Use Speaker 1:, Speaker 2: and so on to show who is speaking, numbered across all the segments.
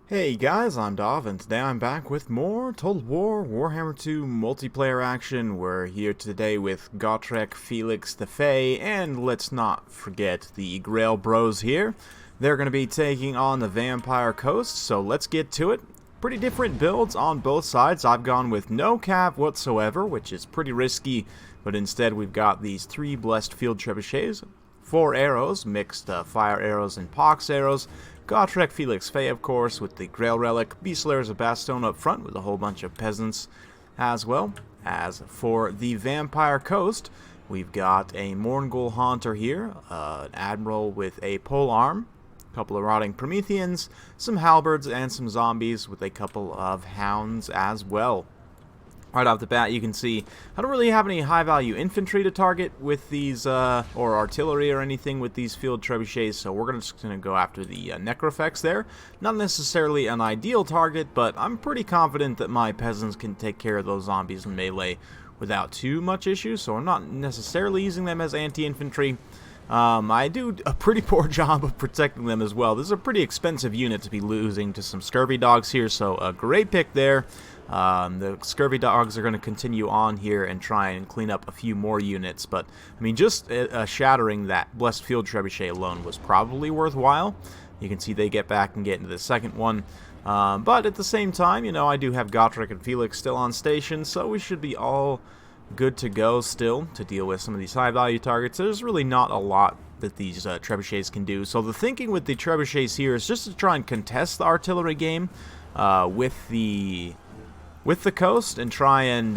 Speaker 1: Hey guys, I'm Dov, and today I'm back with more Total War Warhammer 2 multiplayer action. We're here today with Gotrek, FAY-LIX, the FAY, and let's not forget the Grail Bros here. They're going to be taking on the Vampire Coast, so let's get to it. Pretty different builds on both sides. I've gone with no cav whatsoever, which is pretty risky, but instead we've got these 3 Blessed Field Trebuchets, 4 arrows, mixed fire arrows and pox arrows. Gotrek, FAY-LIX, FAY, of course, with the Grail Relic, Beastlayers of Bastogne up front with a whole bunch of peasants as well. As for the Vampire Coast, we've got a Mourngul Haunter here, an Admiral with a pole arm, a couple of Rotting Prometheans, some Halberds, and some Zombies with a couple of Hounds as well. Right off the bat, you can see I don't really have any high-value infantry to target with these, or artillery or anything with these field trebuchets, so we're just going to go after the necrofex there. Not necessarily an ideal target, but I'm pretty confident that my peasants can take care of those zombies in melee without too much issue, so I'm not necessarily using them as anti-infantry. I do a pretty poor job of protecting them as well. This is a pretty expensive unit to be losing to some scurvy dogs here, so a great pick there. The scurvy dogs are going to continue on here and try and clean up a few more units, but I mean, just shattering that Blessed Field Trebuchet alone was probably worthwhile. You can see they get back and get into the second one, but at the same time, you know, I do have Gotrek and FAY-LIX still on station, so we should be all good to go still to deal with some of these high value targets. There's really not a lot that these trebuchets can do, so the thinking with the trebuchets here is just to try and contest the artillery game with the coast and try and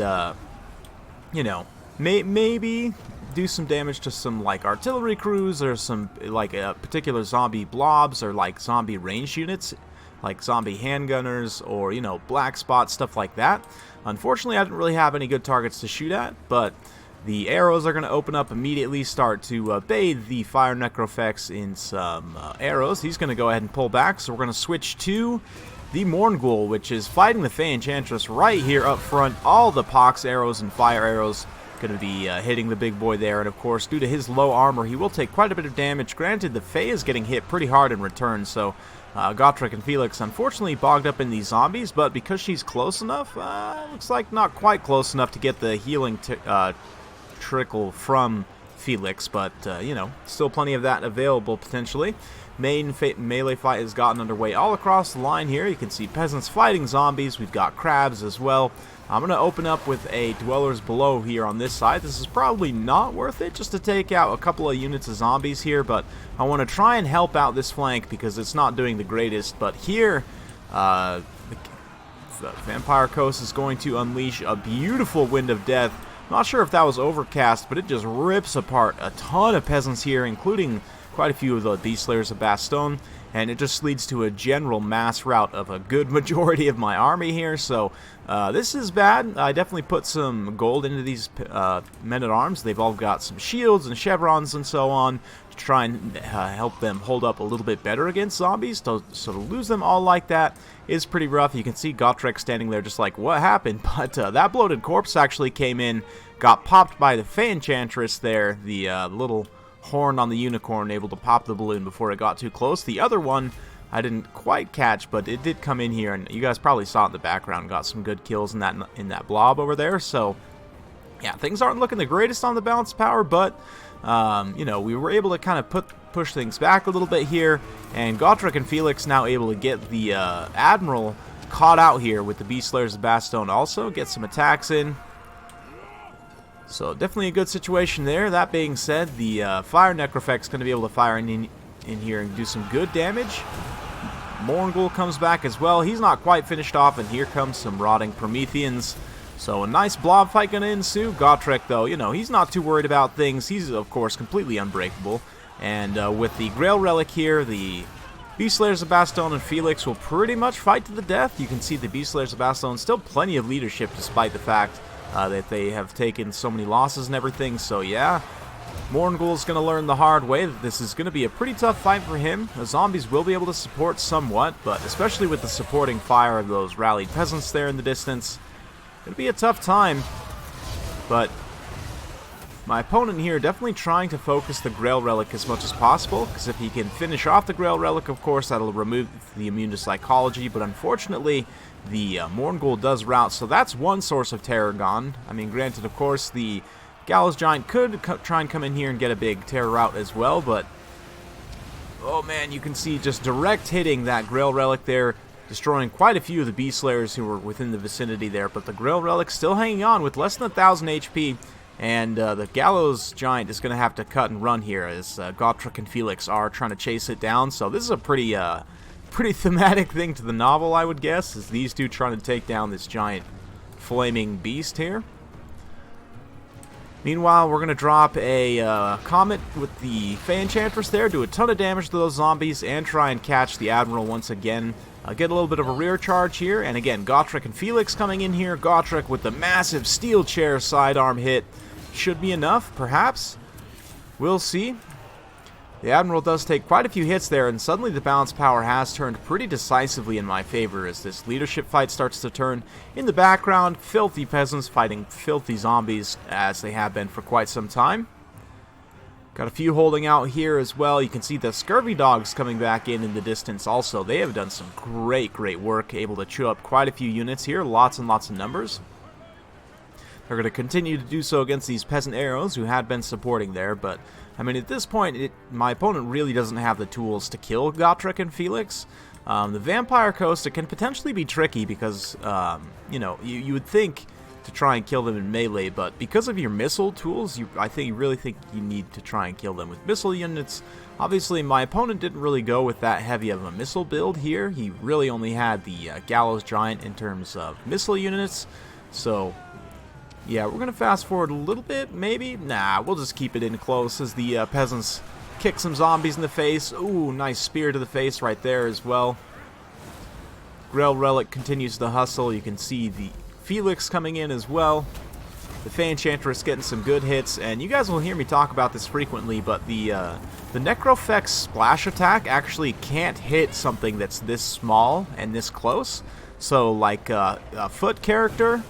Speaker 1: you know, maybe do some damage to some like artillery crews or some like particular zombie blobs or like zombie range units like zombie handgunners or, you know, black spot, stuff like that. Unfortunately, I didn't really have any good targets to shoot at, but the arrows are going to open up immediately, start to bathe the Fire Necrofex in some arrows. He's going to go ahead and pull back, so we're going to switch to the Mourngul, which is fighting the Fey Enchantress right here up front. All the pox arrows and fire arrows going to be hitting the big boy there, and of course, due to his low armor, he will take quite a bit of damage. Granted, the Fey is getting hit pretty hard in return, so Gotrek and FAY-LIX unfortunately bogged up in these zombies, but because she's close enough, looks like not quite close enough to get the healing trickle from FAY-LIX, but you know, still plenty of that available potentially. Melee fight has gotten underway all across the line here. You can see peasants fighting zombies. We've got crabs as well. I'm going to open up with a Dwellers Below here on this side. This is probably not worth it just to take out a couple of units of zombies here, but I want to try and help out this flank because it's not doing the greatest. But here, the Vampire Coast is going to unleash a beautiful Wind of Death. Not sure if that was overcast, but it just rips apart a ton of peasants here, including quite a few of the Beastlayers of Bastogne, and it just leads to a general mass rout of a good majority of my army here, so this is bad. I definitely put some gold into these men-at-arms. They've all got some shields and chevrons and so on to try and help them hold up a little bit better against zombies, so to lose them all like that is pretty rough. You can see Gotrek standing there just like, what happened? But that bloated corpse actually came in, got popped by the Fey Enchantress there, the little horn on the unicorn, able to pop the balloon before it got too close. The other one I didn't quite catch, but it did come in here, and you guys probably saw it in the background. Got some good kills in that blob over there. So yeah, things aren't looking the greatest on the balance power, but you know, we were able to kind of push things back a little bit here, and Gotrek and FAY-LIX now able to get the Admiral caught out here with the Beastlayers of Bastogne. Also get some attacks in. So definitely a good situation there. That being said, the Fire Necrofex is going to be able to fire in here and do some good damage. Mourngul comes back as well. He's not quite finished off, and here comes some Rotting Prometheans. So a nice blob fight going to ensue. Gotrek, though, you know, he's not too worried about things. He's, of course, completely unbreakable. And with the Grail Relic here, the Beastlayers of Bastogne and FAY-LIX will pretty much fight to the death. You can see the Beastlayers of Bastogne still plenty of leadership despite the fact that they have taken so many losses and everything. So yeah, Mourngul's going to learn the hard way that this is going to be a pretty tough fight for him. The zombies will be able to support somewhat, but especially with the supporting fire of those rallied peasants there in the distance, it'll be a tough time. But My opponent here definitely trying to focus the Grail Relic as much as possible, because if he can finish off the Grail Relic, of course, that'll remove the immune to psychology, but unfortunately, the Mourngul does rout, so that's one source of terror gone. I mean, granted, of course, the Gallows Giant could try and come in here and get a big terror rout as well, but oh man, you can see just direct hitting that Grail Relic there, destroying quite a few of the Beast Slayers who were within the vicinity there, but the Grail Relic still hanging on with less than 1,000 HP, and the Gallows Giant is going to have to cut and run here as Gotrek and FAY-LIX are trying to chase it down, so this is a pretty thematic thing to the novel, I would guess, is these two trying to take down this giant flaming beast here. Meanwhile, we're going to drop a Comet with the Fey Enchantress there, do a ton of damage to those zombies, and try and catch the Admiral once again. Get a little bit of a rear charge here, and again, Gotrek and FAY-LIX coming in here. Gotrek with the massive steel chair sidearm hit. Should be enough, perhaps. We'll see. The Admiral does take quite a few hits there, and suddenly the balance power has turned pretty decisively in my favor as this leadership fight starts to turn. In the background, filthy peasants fighting filthy zombies, as they have been for quite some time. Got a few holding out here as well. You can see the Scurvy Dogs coming back in the distance also. They have done some great work, able to chew up quite a few units here, lots and lots of numbers. They're going to continue to do so against these Peasant Arrows who had been supporting there, but I mean, at this point, my opponent really doesn't have the tools to kill Gotrek and FAY-LIX. The Vampire Coast, it can potentially be tricky because, you know, you would think to try and kill them in melee, but because of your missile tools, I really think you need to try and kill them with missile units. Obviously, my opponent didn't really go with that heavy of a missile build here. He really only had the Gallows Giant in terms of missile units, so yeah, we're going to fast forward a little bit, maybe? Nah, we'll just keep it in close as the peasants kick some zombies in the face. Ooh, nice spear to the face right there as well. Grail Relic continues to hustle. You can see the FAY-LIX coming in as well. The Fey Enchantress getting some good hits, and you guys will hear me talk about this frequently, but the Necrofex splash attack actually can't hit something that's this small and this close. So, like a foot character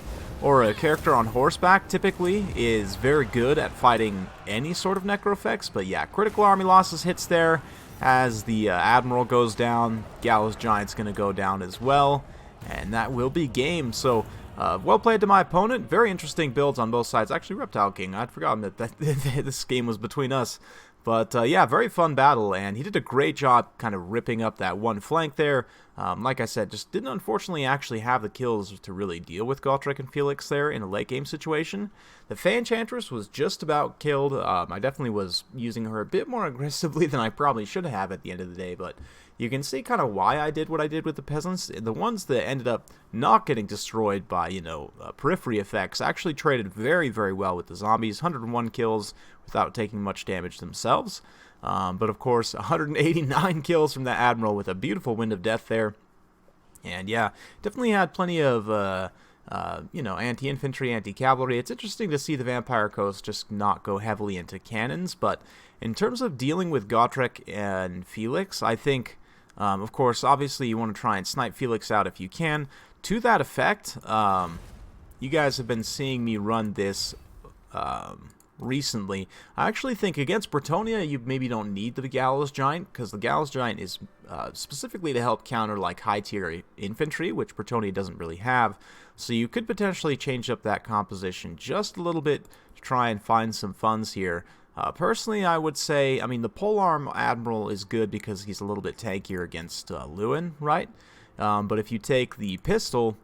Speaker 1: or a character on horseback typically is very good at fighting any sort of Necrofex, but yeah, critical army losses hits there as the Admiral goes down. Gallows Giant's going to go down as well, and that will be game. So, well played to my opponent. Very interesting builds on both sides. Actually, Reptile King, I'd forgotten that this game was between us. But yeah, very fun battle, and he did a great job kind of ripping up that one flank there. Like I said, just didn't unfortunately actually have the kills to really deal with Gotrek and FAY-LIX there in a late game situation. The Fey Enchantress was just about killed. I definitely was using her a bit more aggressively than I probably should have at the end of the day, but you can see kind of why I did what I did with the peasants. The ones that ended up not getting destroyed by, you know, periphery effects actually traded very well with the zombies. 101 kills without taking much damage themselves. But of course, 189 kills from that Admiral with a beautiful Wind of Death there. And yeah, definitely had plenty of, you know, anti-infantry, anti-cavalry. It's interesting to see the Vampire Coast just not go heavily into cannons, but in terms of dealing with Gotrek and FAY-LIX, I think, of course, obviously you want to try and snipe FAY-LIX out if you can. To that effect, you guys have been seeing me run this recently. I actually think against Bretonnia, you maybe don't need the Gallows Giant, because the Gallows Giant is specifically to help counter like high-tier infantry, which Bretonnia doesn't really have. So you could potentially change up that composition just a little bit to try and find some funds here. Personally, I would say, I mean, the Polearm Admiral is good because he's a little bit tankier against Lewin, right? But if you take the pistol,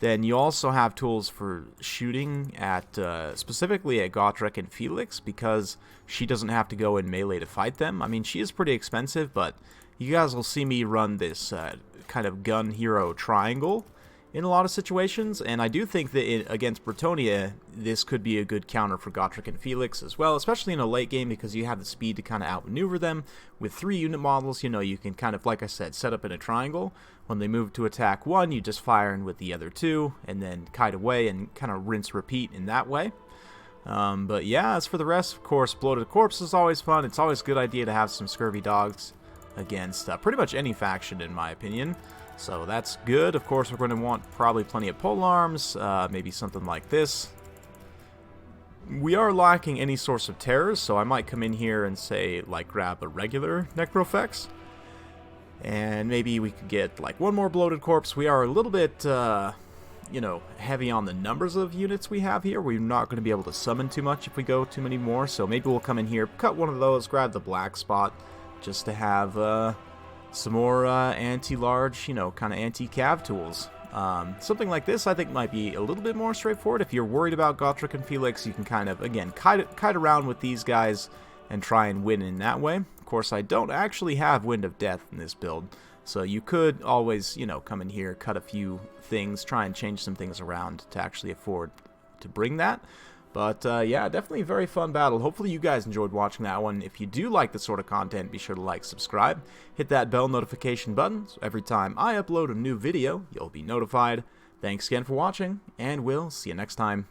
Speaker 1: then you also have tools for shooting at, specifically at Gotrek and FAY-LIX, because she doesn't have to go in melee to fight them. I mean, she is pretty expensive, but you guys will see me run this kind of gun hero triangle in a lot of situations, and I do think that against Bretonnia, this could be a good counter for Gotrek and FAY-LIX as well, especially in a late game, because you have the speed to kind of outmaneuver them. With 3 unit models, you know, you can kind of, like I said, set up in a triangle. When they move to attack one, you just fire in with the other 2, and then kite away and kind of rinse repeat in that way. But yeah, as for the rest, of course, Bloated Corpse is always fun. It's always a good idea to have some Scurvy Dogs against pretty much any faction, in my opinion. So that's good. Of course, we're going to want probably plenty of polearms, maybe something like this. we are lacking any source of terrors, so I might come in here and say, like, grab a regular Necrofex. And maybe we could get, like, one more bloated corpse. We are a little bit, you know, heavy on the numbers of units we have here. We're not going to be able to summon too much if we go too many more, so maybe we'll come in here, cut one of those, grab the black spot, just to have some more anti-large, you know, kind of anti-cav tools. Something like this I think might be a little bit more straightforward. If you're worried about Gotrek and FAY-LIX, you can kind of, again, kite around with these guys and try and win in that way. Of course, I don't actually have Wind of Death in this build, so you could always, you know, come in here, cut a few things, try and change some things around to actually afford to bring that. But, yeah, definitely a very fun battle. Hopefully you guys enjoyed watching that one. If you do like this sort of content, be sure to like, subscribe, hit that bell notification button, so every time I upload a new video, you'll be notified. Thanks again for watching, and we'll see you next time.